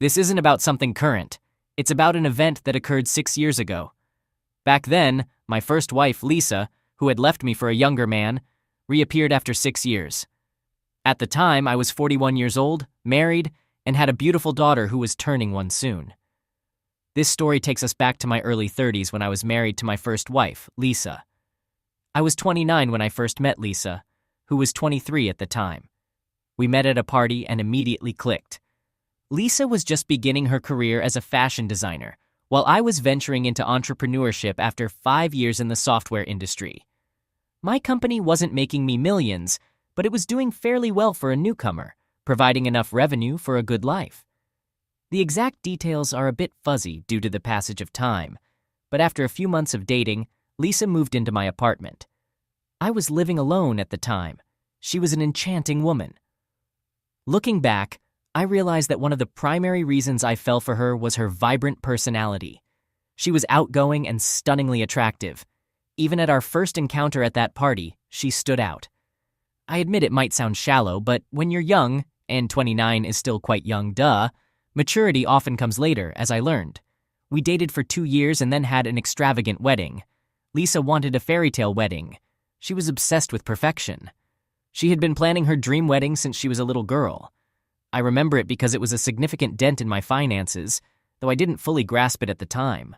This isn't about something current. It's about an event that occurred 6 years ago. Back then, my first wife, Lisa, who had left me for a younger man, reappeared after 6 years. At the time, I was 41 years old, married, and had a beautiful daughter who was turning one soon. This story takes us back to my early 30s when I was married to my first wife, Lisa. I was 29 when I first met Lisa, who was 23 at the time. We met at a party and immediately clicked. Lisa was just beginning her career as a fashion designer, while I was venturing into entrepreneurship after 5 years in the software industry. My company wasn't making me millions, but it was doing fairly well for a newcomer, providing enough revenue for a good life. The exact details are a bit fuzzy due to the passage of time, but after a few months of dating, Lisa moved into my apartment. I was living alone at the time. She was an enchanting woman. Looking back, I realized that one of the primary reasons I fell for her was her vibrant personality. She was outgoing and stunningly attractive. Even at our first encounter at that party, she stood out. I admit it might sound shallow, but when you're young, and 29 is still quite young, maturity often comes later, as I learned. We dated for 2 years and then had an extravagant wedding. Lisa wanted a fairy tale wedding. She was obsessed with perfection. She had been planning her dream wedding since she was a little girl. I remember it because it was a significant dent in my finances, though I didn't fully grasp it at the time.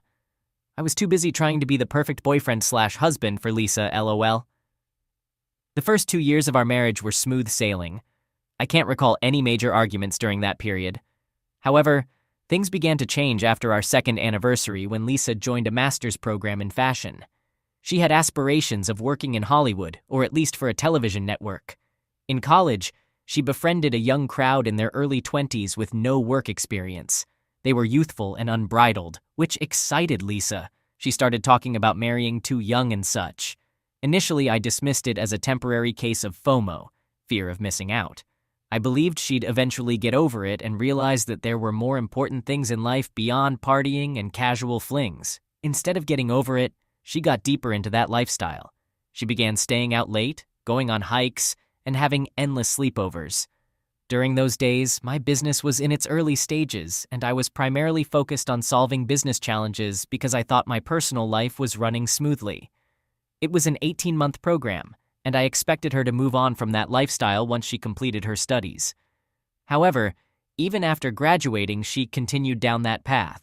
I was too busy trying to be the perfect boyfriend/husband for Lisa, LOL. The first 2 years of our marriage were smooth sailing. I can't recall any major arguments during that period. However, things began to change after our second anniversary when Lisa joined a master's program in fashion. She had aspirations of working in Hollywood, or at least for a television network. In college, she befriended a young crowd in their early 20s with no work experience. They were youthful and unbridled, which excited Lisa. She started talking about marrying too young and such. Initially, I dismissed it as a temporary case of FOMO, fear of missing out. I believed she'd eventually get over it and realize that there were more important things in life beyond partying and casual flings. Instead of getting over it, she got deeper into that lifestyle. She began staying out late, going on hikes, and having endless sleepovers. During those days, my business was in its early stages, and I was primarily focused on solving business challenges because I thought my personal life was running smoothly. It was an 18-month program, and I expected her to move on from that lifestyle once she completed her studies. However, even after graduating, she continued down that path.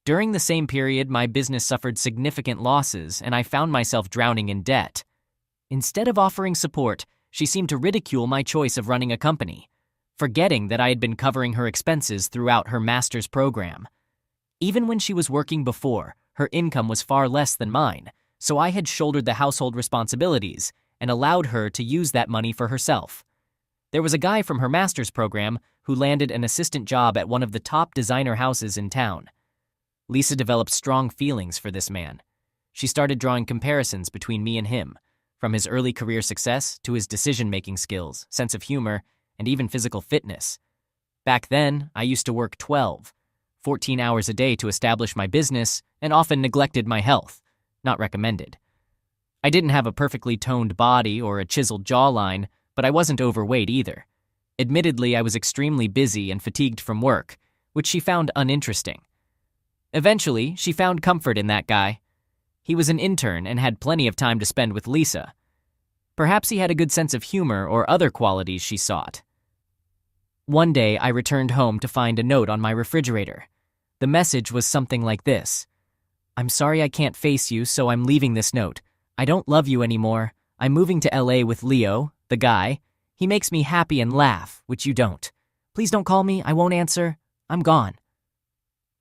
During the same period, my business suffered significant losses, and I found myself drowning in debt. Instead of offering support, she seemed to ridicule my choice of running a company, forgetting that I had been covering her expenses throughout her master's program. Even when she was working before, her income was far less than mine, so I had shouldered the household responsibilities and allowed her to use that money for herself. There was a guy from her master's program who landed an assistant job at one of the top designer houses in town. Lisa developed strong feelings for this man. She started drawing comparisons between me and him, from his early career success to his decision-making skills, sense of humor, and even physical fitness. Back then, I used to work 12, 14 hours a day to establish my business and often neglected my health. Not recommended. I didn't have a perfectly toned body or a chiseled jawline, but I wasn't overweight either. Admittedly, I was extremely busy and fatigued from work, which she found uninteresting. Eventually, she found comfort in that guy. He was an intern and had plenty of time to spend with Lisa. Perhaps he had a good sense of humor or other qualities she sought. One day, I returned home to find a note on my refrigerator. The message was something like this: "I'm sorry I can't face you, so I'm leaving this note. I don't love you anymore. I'm moving to LA with Leo, the guy. He makes me happy and laugh, which you don't. Please don't call me, I won't answer. I'm gone."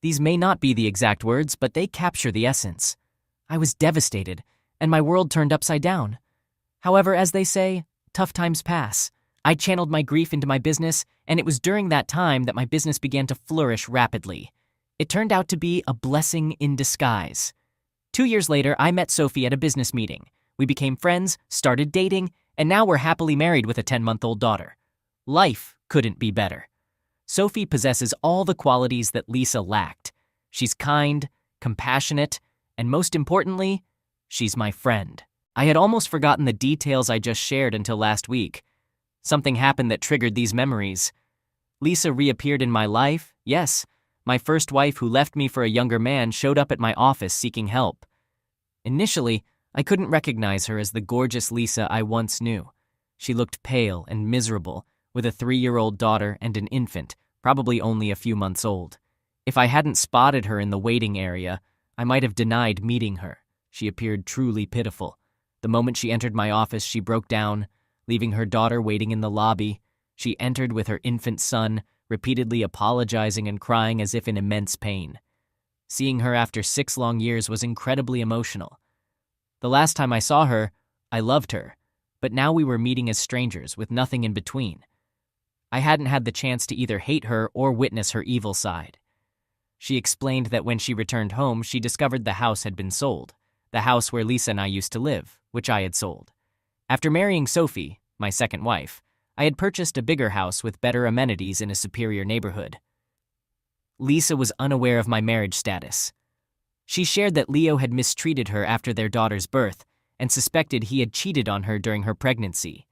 These may not be the exact words, but they capture the essence. I was devastated, and my world turned upside down. However, as they say, tough times pass. I channeled my grief into my business, and it was during that time that my business began to flourish rapidly. It turned out to be a blessing in disguise. 2 years later, I met Sophie at a business meeting. We became friends, started dating, and now we're happily married with a 10-month-old daughter. Life couldn't be better. Sophie possesses all the qualities that Lisa lacked. She's kind, compassionate, and most importantly, she's my friend. I had almost forgotten the details I just shared until last week. Something happened that triggered these memories. Lisa reappeared in my life, yes. My first wife who left me for a younger man showed up at my office seeking help. Initially, I couldn't recognize her as the gorgeous Lisa I once knew. She looked pale and miserable, with a 3-year-old daughter and an infant, probably only a few months old. If I hadn't spotted her in the waiting area, I might have denied meeting her. She appeared truly pitiful. The moment she entered my office, she broke down, leaving her daughter waiting in the lobby. She entered with her infant son, repeatedly apologizing and crying as if in immense pain. Seeing her after 6 long years was incredibly emotional. The last time I saw her, I loved her, but now we were meeting as strangers with nothing in between. I hadn't had the chance to either hate her or witness her evil side. She explained that when she returned home, she discovered the house had been sold, the house where Lisa and I used to live, which I had sold. After marrying Sophie, my second wife, I had purchased a bigger house with better amenities in a superior neighborhood. Lisa was unaware of my marriage status. She shared that Leo had mistreated her after their daughter's birth and suspected he had cheated on her during her pregnancy.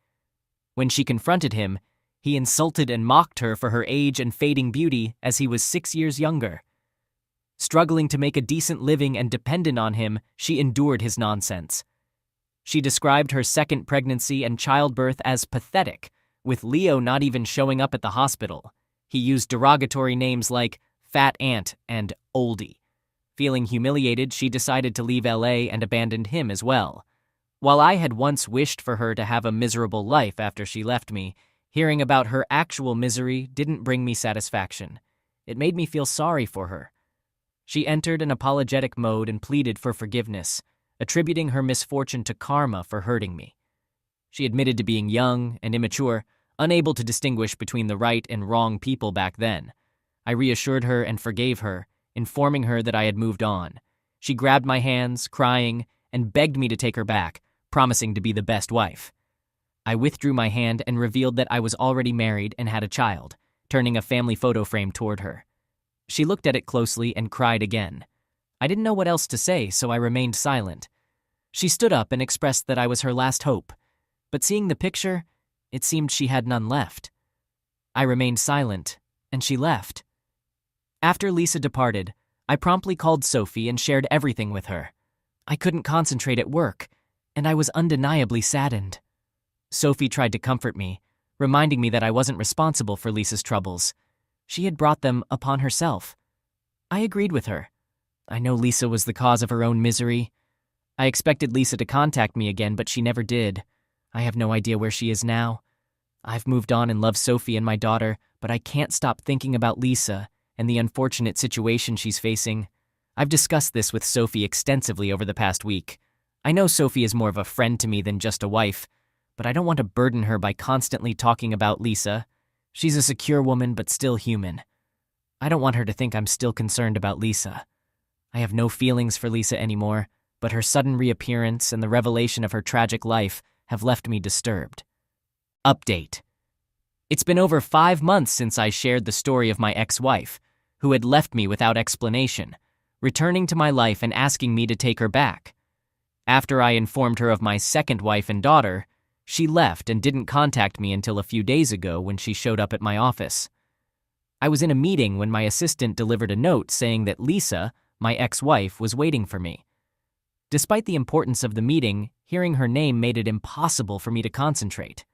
When she confronted him, he insulted and mocked her for her age and fading beauty as he was 6 years younger. Struggling to make a decent living and dependent on him, she endured his nonsense. She described her second pregnancy and childbirth as pathetic, with Leo not even showing up at the hospital. He used derogatory names like fat aunt and oldie. Feeling humiliated, she decided to leave LA and abandoned him as well. While I had once wished for her to have a miserable life after she left me, hearing about her actual misery didn't bring me satisfaction. It made me feel sorry for her. She entered an apologetic mode and pleaded for forgiveness, attributing her misfortune to karma for hurting me. She admitted to being young and immature, unable to distinguish between the right and wrong people back then. I reassured her and forgave her, informing her that I had moved on. She grabbed my hands, crying, and begged me to take her back, promising to be the best wife. I withdrew my hand and revealed that I was already married and had a child, turning a family photo frame toward her. She looked at it closely and cried again. I didn't know what else to say, so I remained silent. She stood up and expressed that I was her last hope, but seeing the picture, it seemed she had none left. I remained silent, and she left. After Lisa departed, I promptly called Sophie and shared everything with her. I couldn't concentrate at work, and I was undeniably saddened. Sophie tried to comfort me, reminding me that I wasn't responsible for Lisa's troubles. She had brought them upon herself. I agreed with her. I know Lisa was the cause of her own misery. I expected Lisa to contact me again, but she never did. I have no idea where she is now. I've moved on and love Sophie and my daughter, but I can't stop thinking about Lisa and the unfortunate situation she's facing. I've discussed this with Sophie extensively over the past week. I know Sophie is more of a friend to me than just a wife, but I don't want to burden her by constantly talking about Lisa. She's a secure woman, but still human. I don't want her to think I'm still concerned about Lisa. I have no feelings for Lisa anymore, but her sudden reappearance and the revelation of her tragic life have left me disturbed. Update. It's been over 5 months since I shared the story of my ex-wife, who had left me without explanation, returning to my life and asking me to take her back. After I informed her of my second wife and daughter, she left and didn't contact me until a few days ago when she showed up at my office. I was in a meeting when my assistant delivered a note saying that Lisa, my ex-wife, was waiting for me. Despite the importance of the meeting, hearing her name made it impossible for me to concentrate.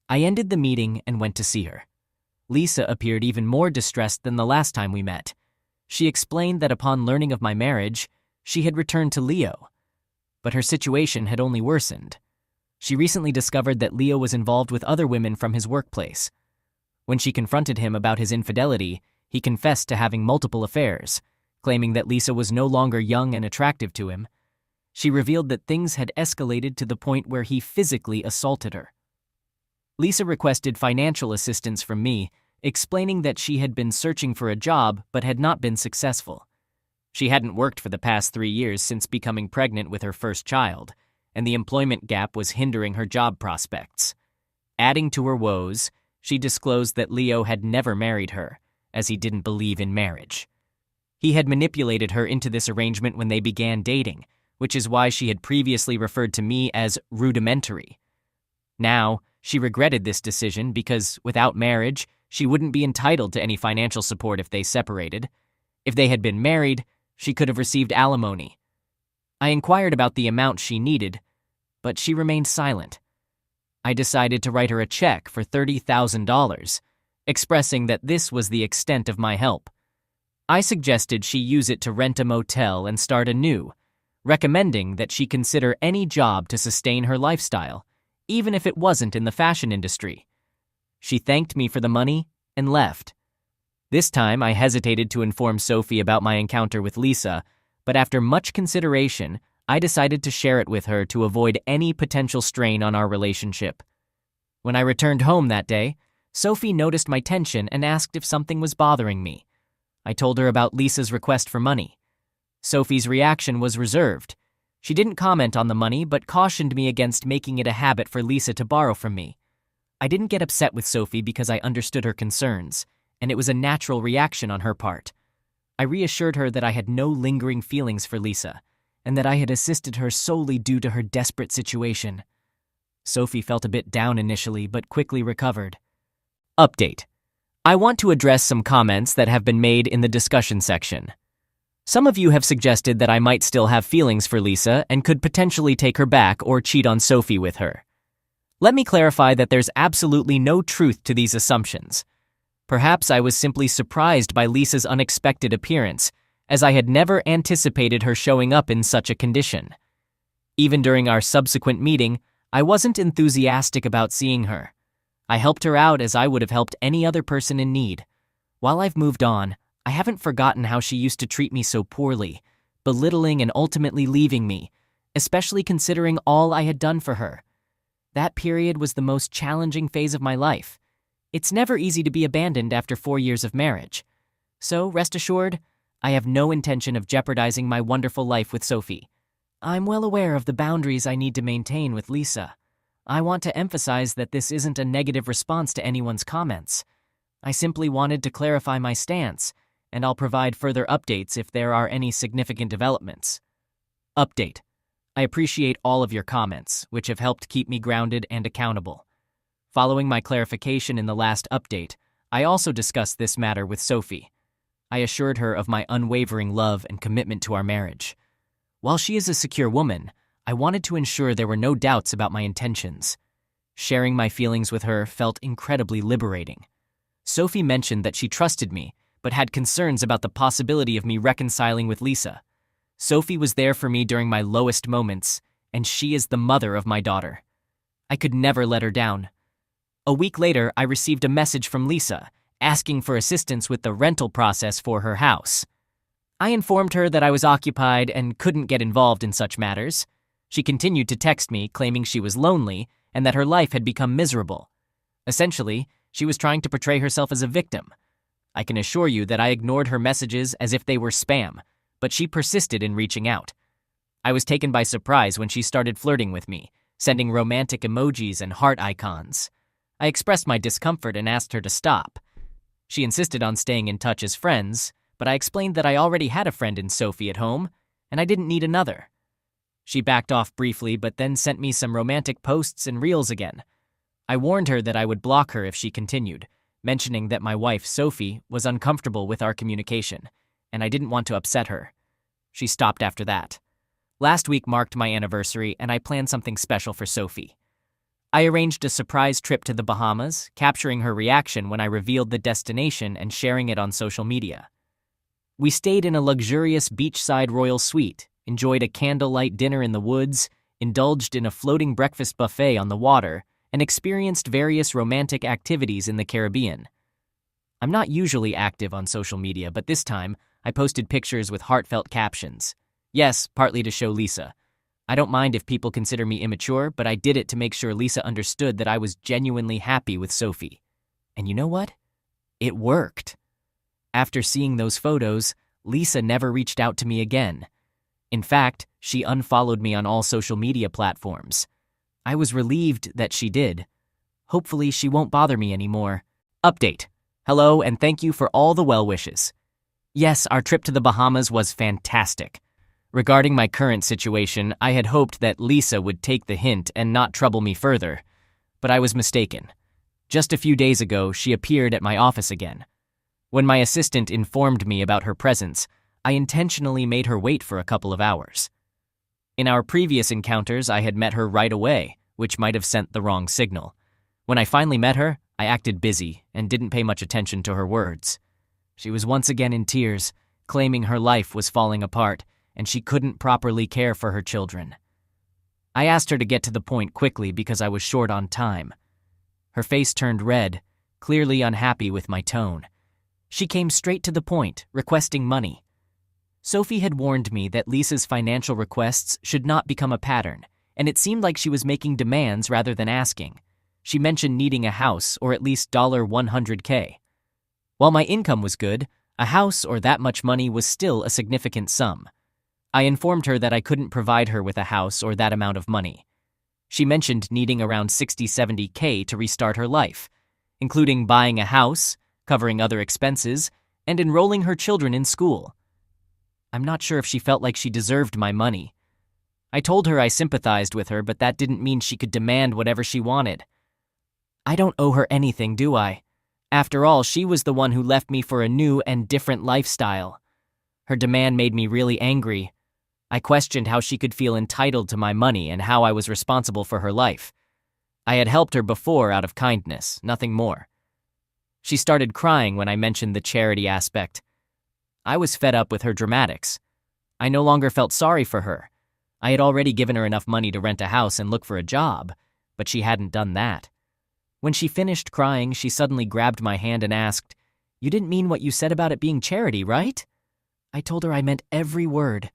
I ended the meeting and went to see her. Lisa appeared even more distressed than the last time we met. She explained that upon learning of my marriage, she had returned to Leo. But her situation had only worsened. She recently discovered that Leo was involved with other women from his workplace. When she confronted him about his infidelity, he confessed to having multiple affairs, claiming that Lisa was no longer young and attractive to him. She revealed that things had escalated to the point where he physically assaulted her. Lisa requested financial assistance from me, explaining that she had been searching for a job but had not been successful. She hadn't worked for the past 3 years since becoming pregnant with her first child, and the employment gap was hindering her job prospects. Adding to her woes, she disclosed that Leo had never married her, as he didn't believe in marriage. He had manipulated her into this arrangement when they began dating, which is why she had previously referred to me as rudimentary. Now, she regretted this decision because, without marriage, she wouldn't be entitled to any financial support if they separated. If they had been married, she could have received alimony. I inquired about the amount she needed, but she remained silent. I decided to write her a check for $30,000, expressing that this was the extent of my help. I suggested she use it to rent a motel and start anew, recommending that she consider any job to sustain her lifestyle, even if it wasn't in the fashion industry. She thanked me for the money and left. This time, I hesitated to inform Sophie about my encounter with Lisa, but after much consideration, I decided to share it with her to avoid any potential strain on our relationship. When I returned home that day, Sophie noticed my tension and asked if something was bothering me. I told her about Lisa's request for money. Sophie's reaction was reserved. She didn't comment on the money, but cautioned me against making it a habit for Lisa to borrow from me. I didn't get upset with Sophie because I understood her concerns, and it was a natural reaction on her part. I reassured her that I had no lingering feelings for Lisa, and that I had assisted her solely due to her desperate situation. Sophie felt a bit down initially, but quickly recovered. Update. I want to address some comments that have been made in the discussion section. Some of you have suggested that I might still have feelings for Lisa and could potentially take her back or cheat on Sophie with her. Let me clarify that there's absolutely no truth to these assumptions. Perhaps I was simply surprised by Lisa's unexpected appearance, as I had never anticipated her showing up in such a condition. Even during our subsequent meeting, I wasn't enthusiastic about seeing her. I helped her out as I would have helped any other person in need. While I've moved on, I haven't forgotten how she used to treat me so poorly, belittling and ultimately leaving me, especially considering all I had done for her. That period was the most challenging phase of my life. It's never easy to be abandoned after 4 years of marriage. So, rest assured, I have no intention of jeopardizing my wonderful life with Sophie. I'm well aware of the boundaries I need to maintain with Lisa. I want to emphasize that this isn't a negative response to anyone's comments. I simply wanted to clarify my stance, and I'll provide further updates if there are any significant developments. Update. I appreciate all of your comments, which have helped keep me grounded and accountable. Following my clarification in the last update, I also discussed this matter with Sophie. I assured her of my unwavering love and commitment to our marriage. While she is a secure woman, I wanted to ensure there were no doubts about my intentions. Sharing my feelings with her felt incredibly liberating. Sophie mentioned that she trusted me, but had concerns about the possibility of me reconciling with Lisa. Sophie was there for me during my lowest moments, and she is the mother of my daughter. I could never let her down. A week later, I received a message from Lisa, asking for assistance with the rental process for her house. I informed her that I was occupied and couldn't get involved in such matters. She continued to text me, claiming she was lonely and that her life had become miserable. Essentially, she was trying to portray herself as a victim. I can assure you that I ignored her messages as if they were spam, but she persisted in reaching out. I was taken by surprise when she started flirting with me, sending romantic emojis and heart icons. I expressed my discomfort and asked her to stop. She insisted on staying in touch as friends, but I explained that I already had a friend in Sophie at home, and I didn't need another. She backed off briefly, but then sent me some romantic posts and reels again. I warned her that I would block her if she continued, mentioning that my wife, Sophie, was uncomfortable with our communication, and I didn't want to upset her. She stopped after that. Last week marked my anniversary, and I planned something special for Sophie. I arranged a surprise trip to the Bahamas, capturing her reaction when I revealed the destination and sharing it on social media. We stayed in a luxurious beachside royal suite, enjoyed a candlelight dinner in the woods, indulged in a floating breakfast buffet on the water, and experienced various romantic activities in the Caribbean. I'm not usually active on social media, but this time, I posted pictures with heartfelt captions. Yes, partly to show Lisa. I don't mind if people consider me immature, but I did it to make sure Lisa understood that I was genuinely happy with Sophie. And you know what? It worked. After seeing those photos, Lisa never reached out to me again. In fact, she unfollowed me on all social media platforms. I was relieved that she did. Hopefully, she won't bother me anymore. Update. Hello, and thank you for all the well wishes. Yes, our trip to the Bahamas was fantastic. Regarding my current situation, I had hoped that Lisa would take the hint and not trouble me further, but I was mistaken. Just a few days ago, she appeared at my office again. When my assistant informed me about her presence, I intentionally made her wait for a couple of hours. In our previous encounters, I had met her right away, which might have sent the wrong signal. When I finally met her, I acted busy and didn't pay much attention to her words. She was once again in tears, claiming her life was falling apart and she couldn't properly care for her children. I asked her to get to the point quickly because I was short on time. Her face turned red, clearly unhappy with my tone. She came straight to the point, requesting money. Sophie had warned me that Lisa's financial requests should not become a pattern, and it seemed like she was making demands rather than asking. She mentioned needing a house or at least $100K. While my income was good, a house or that much money was still a significant sum. I informed her that I couldn't provide her with a house or that amount of money. She mentioned needing around $60-70K to restart her life, including buying a house, covering other expenses, and enrolling her children in school. I'm not sure if she felt like she deserved my money. I told her I sympathized with her, but that didn't mean she could demand whatever she wanted. I don't owe her anything, do I? After all, she was the one who left me for a new and different lifestyle. Her demand made me really angry. I questioned how she could feel entitled to my money and how I was responsible for her life. I had helped her before out of kindness, nothing more. She started crying when I mentioned the charity aspect. I was fed up with her dramatics. I no longer felt sorry for her. I had already given her enough money to rent a house and look for a job, but she hadn't done that. When she finished crying, she suddenly grabbed my hand and asked, "You didn't mean what you said about it being charity, right?" I told her I meant every word.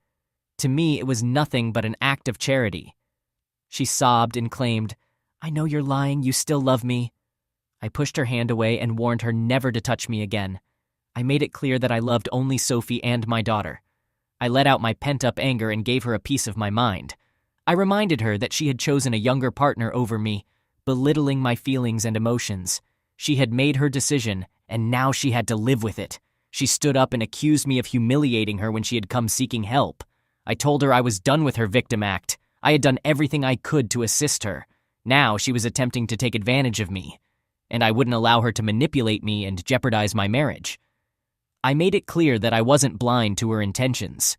To me, it was nothing but an act of charity. She sobbed and claimed, "I know you're lying, you still love me." I pushed her hand away and warned her never to touch me again. I made it clear that I loved only Sophie and my daughter. I let out my pent-up anger and gave her a piece of my mind. I reminded her that she had chosen a younger partner over me, belittling my feelings and emotions. She had made her decision, and now she had to live with it. She stood up and accused me of humiliating her when she had come seeking help. I told her I was done with her victim act. I had done everything I could to assist her. Now she was attempting to take advantage of me, and I wouldn't allow her to manipulate me and jeopardize my marriage. I made it clear that I wasn't blind to her intentions.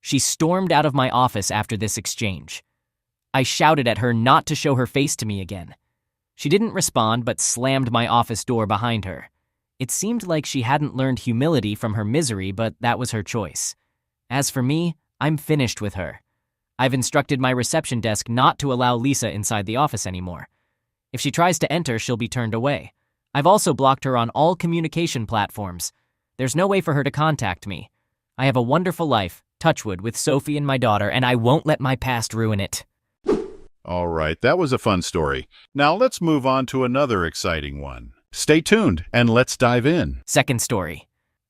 She stormed out of my office after this exchange. I shouted at her not to show her face to me again. She didn't respond but slammed my office door behind her. It seemed like she hadn't learned humility from her misery, but that was her choice. As for me, I'm finished with her. I've instructed my reception desk not to allow Lisa inside the office anymore. If she tries to enter, she'll be turned away. I've also blocked her on all communication platforms. There's no way for her to contact me. I have a wonderful life, touchwood, with Sophie and my daughter, and I won't let my past ruin it. All right, that was a fun story. Now let's move on to another exciting one. Stay tuned and let's dive in. Second story.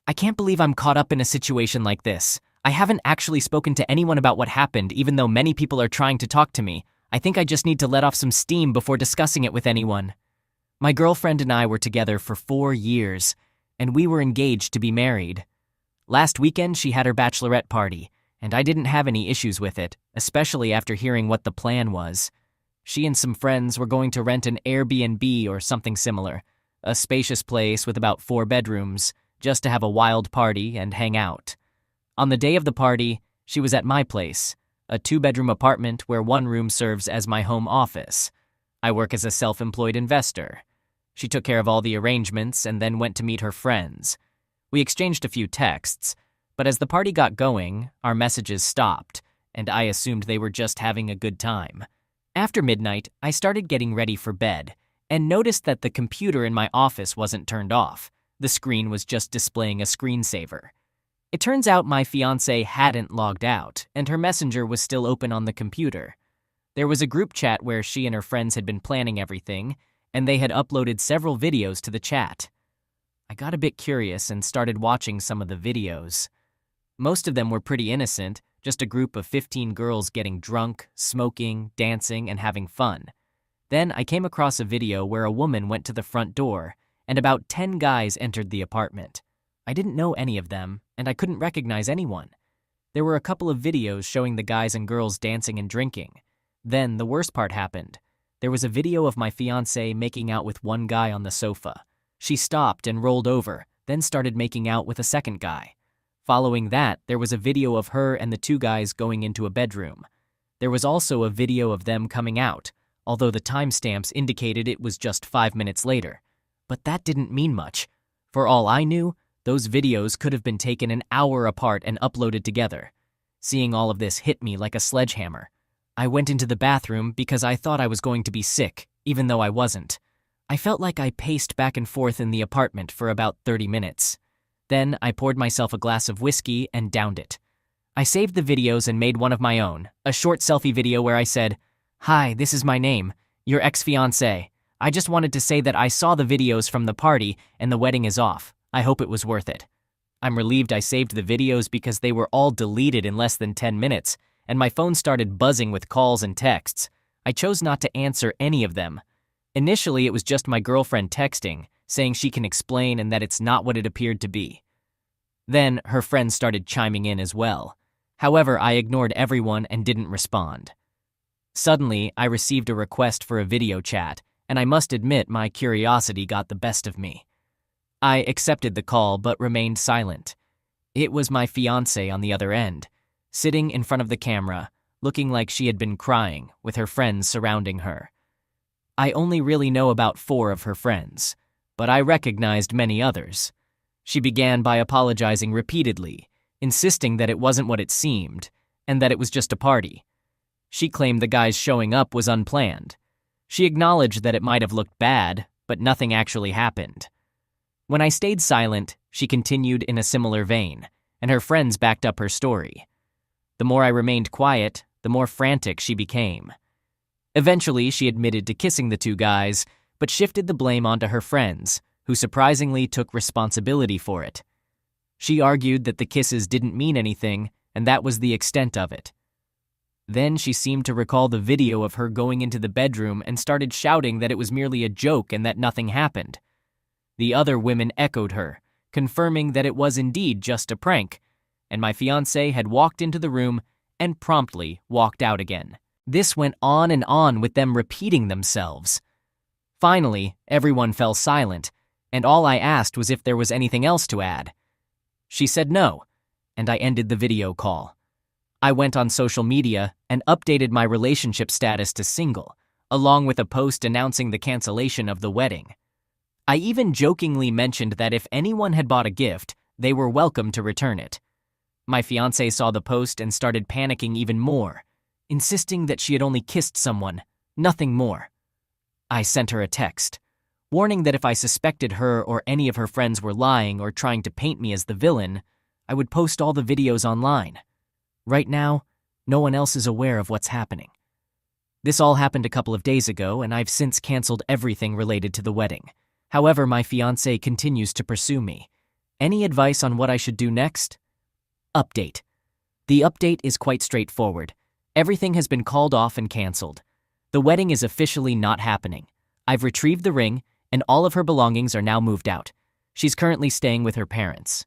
I can't believe I'm caught up in a situation like this. I haven't actually spoken to anyone about what happened, even though many people are trying to talk to me. I think I just need to let off some steam before discussing it with anyone. My girlfriend and I were together for 4 years, and we were engaged to be married. Last weekend, she had her bachelorette party, and I didn't have any issues with it, especially after hearing what the plan was. She and some friends were going to rent an Airbnb or something similar, a spacious place with about 4 bedrooms, just to have a wild party and hang out. On the day of the party, she was at my place, a 2-bedroom apartment where one room serves as my home office. I work as a self-employed investor. She took care of all the arrangements and then went to meet her friends. We exchanged a few texts, but as the party got going, our messages stopped, and I assumed they were just having a good time. After midnight, I started getting ready for bed, and noticed that the computer in my office wasn't turned off. The screen was just displaying a screensaver. It turns out my fiancée hadn't logged out, and her messenger was still open on the computer. There was a group chat where she and her friends had been planning everything, and they had uploaded several videos to the chat. I got a bit curious and started watching some of the videos. Most of them were pretty innocent, just a group of 15 girls getting drunk, smoking, dancing, and having fun. Then I came across a video where a woman went to the front door, and about 10 guys entered the apartment. I didn't know any of them, and I couldn't recognize anyone. There were a couple of videos showing the guys and girls dancing and drinking. Then the worst part happened. there was a video of my fiancée making out with one guy on the sofa. She stopped and rolled over, then started making out with a second guy. Following that, there was a video of her and the two guys going into a bedroom. There was also a video of them coming out, although the timestamps indicated it was just 5 minutes later. But that didn't mean much. For all I knew, those videos could have been taken an hour apart and uploaded together. Seeing all of this hit me like a sledgehammer. I went into the bathroom because I thought I was going to be sick, even though I wasn't. I felt like I paced back and forth in the apartment for about 30 minutes. Then I poured myself a glass of whiskey and downed it. I saved the videos and made one of my own, a short selfie video where I said, "Hi, this is my name, your ex-fiancé. I just wanted to say that I saw the videos from the party and the wedding is off. I hope it was worth it." I'm relieved I saved the videos because they were all deleted in less than 10 minutes, and my phone started buzzing with calls and texts. I chose not to answer any of them. Initially, it was just my girlfriend texting, saying she can explain and that it's not what it appeared to be. Then, her friends started chiming in as well. However, I ignored everyone and didn't respond. Suddenly, I received a request for a video chat, and I must admit my curiosity got the best of me. I accepted the call but remained silent. It was my fiancée on the other end, sitting in front of the camera, looking like she had been crying, with her friends surrounding her. I only really know about 4 of her friends, but I recognized many others. She began by apologizing repeatedly, insisting that it wasn't what it seemed, and that it was just a party. She claimed the guys showing up was unplanned. She acknowledged that it might have looked bad, but nothing actually happened. When I stayed silent, she continued in a similar vein, and her friends backed up her story. The more I remained quiet, the more frantic she became. Eventually, she admitted to kissing the 2 guys, but shifted the blame onto her friends, who surprisingly took responsibility for it. She argued that the kisses didn't mean anything, and that was the extent of it. Then she seemed to recall the video of her going into the bedroom and started shouting that it was merely a joke and that nothing happened. The other women echoed her, confirming that it was indeed just a prank, and my fiancé had walked into the room and promptly walked out again. This went on and on with them repeating themselves. Finally, everyone fell silent, and all I asked was if there was anything else to add. She said no, and I ended the video call. I went on social media and updated my relationship status to single, along with a post announcing the cancellation of the wedding. I even jokingly mentioned that if anyone had bought a gift, they were welcome to return it. My fiancé saw the post and started panicking even more, insisting that she had only kissed someone, nothing more. I sent her a text, warning that if I suspected her or any of her friends were lying or trying to paint me as the villain, I would post all the videos online. Right now, no one else is aware of what's happening. This all happened a couple of days ago, and I've since canceled everything related to the wedding. However, my fiancé continues to pursue me. Any advice on what I should do next? Update. The update is quite straightforward. Everything has been called off and canceled. The wedding is officially not happening. I've retrieved the ring, and all of her belongings are now moved out. She's currently staying with her parents.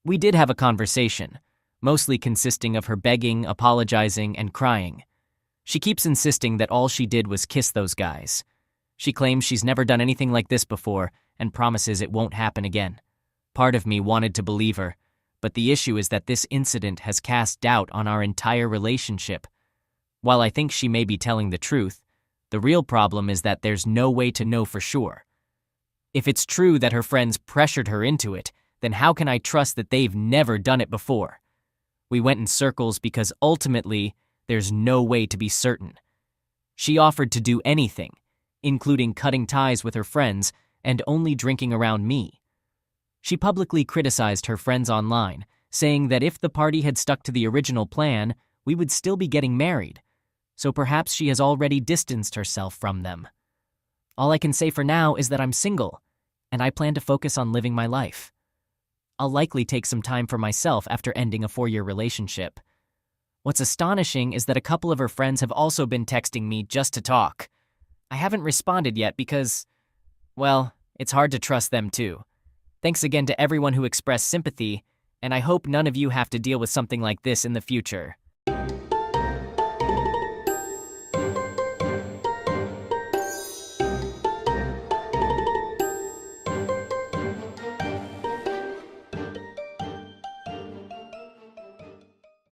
We did have a conversation, mostly consisting of her begging, apologizing, and crying. She keeps insisting that all she did was kiss those guys. She claims she's never done anything like this before and promises it won't happen again. Part of me wanted to believe her, but the issue is that this incident has cast doubt on our entire relationship. While I think she may be telling the truth, the real problem is that there's no way to know for sure. If it's true that her friends pressured her into it, then how can I trust that they've never done it before? We went in circles because ultimately, there's no way to be certain. She offered to do anything, including cutting ties with her friends and only drinking around me. She publicly criticized her friends online, saying that if the party had stuck to the original plan, we would still be getting married. So perhaps she has already distanced herself from them. All I can say for now is that I'm single, and I plan to focus on living my life. I'll likely take some time for myself after ending a 4-year relationship. What's astonishing is that a couple of her friends have also been texting me just to talk. I haven't responded yet because, well, it's hard to trust them too. Thanks again to everyone who expressed sympathy, and I hope none of you have to deal with something like this in the future.